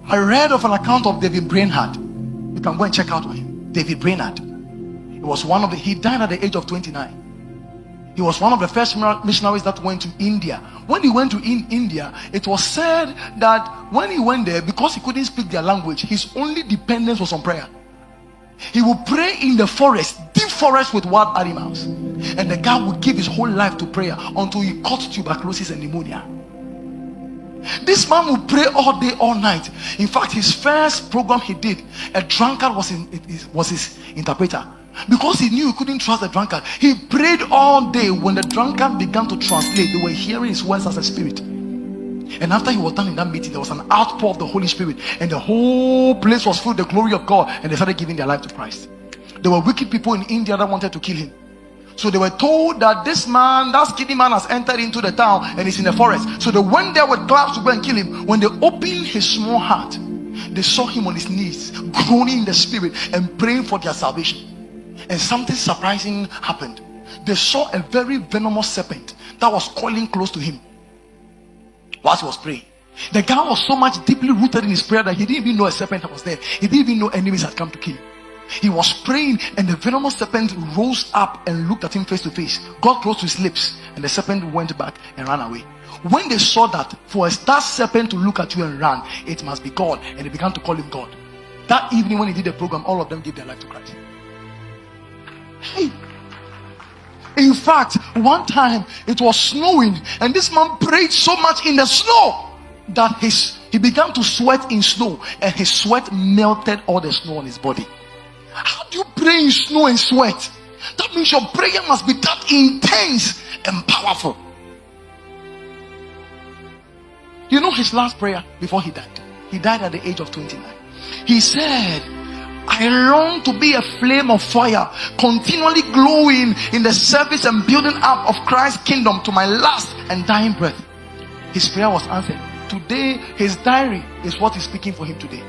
I read of an account of David Brainerd. You can go and check out on him. David Brainerd. He died at the age of 29. He was one of the first missionaries that went to India. When he went to India, it was said that when he went there, because he couldn't speak their language, his only dependence was on prayer. He would pray in the forest, deep forest with wild animals. And the guy would give his whole life to prayer until he caught tuberculosis and pneumonia. This man would pray all day, all night. In fact, his first program he did, a drunkard was his interpreter. Because he knew he couldn't trust the drunkard, he prayed all day. When the drunkard began to translate, they were hearing his words as a spirit. And after he was done in that meeting, there was an outpour of the Holy Spirit, and the whole place was full of the glory of God, and they started giving their life to Christ. There were wicked people in India that wanted to kill him. So they were told that this man, that skinny man, has entered into the town and is in the forest. So they went there with clubs to go and kill him. When they opened his small heart, they saw him on his knees, groaning in the spirit and praying for their salvation. And something surprising happened. They saw a very venomous serpent that was crawling close to him whilst he was praying. The guy was so much deeply rooted in his prayer that he didn't even know a serpent was there. He didn't even know enemies had come to kill him. He was praying, and the venomous serpent rose up and looked at him face to face. God closed his lips, and the serpent went back and ran away. When they saw that for that serpent to look at you and run, it must be God, and they began to call him God. That evening when he did the program, all of them gave their life to Christ. Hey. In fact, one time it was snowing, and this man prayed so much in the snow that he began to sweat in snow, and his sweat melted all the snow on his body. How do you pray in snow and sweat? That means your prayer must be that intense and powerful. You know his last prayer before he died? He died at the age of 29. He said, I long to be a flame of fire, continually glowing in the service and building up of Christ's kingdom to my last and dying breath. His prayer was answered. Today, his diary is what is speaking for him today.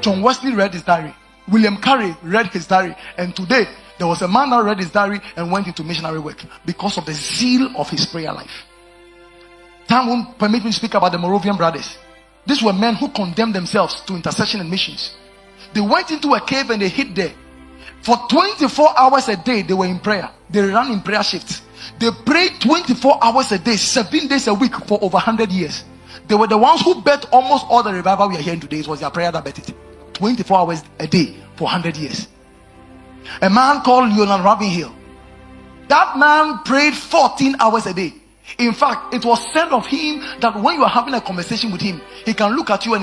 John Wesley read his diary. William Carey read his diary. And today, there was a man that read his diary and went into missionary work because of the zeal of his prayer life. Time won't permit me to speak about the Moravian brothers. These were men who condemned themselves to intercession and missions. They went into a cave and they hid there. For 24 hours a day, they were in prayer. They ran in prayer shifts. They prayed 24 hours a day, 7 days a week for over 100 years. They were the ones who bet almost all the revival we are hearing today. It was their prayer that bet it. 24 hours a day for 100 years. A man called Leonard Ravenhill. That man prayed 14 hours a day. In fact, it was said of him that when you are having a conversation with him, he can look at you and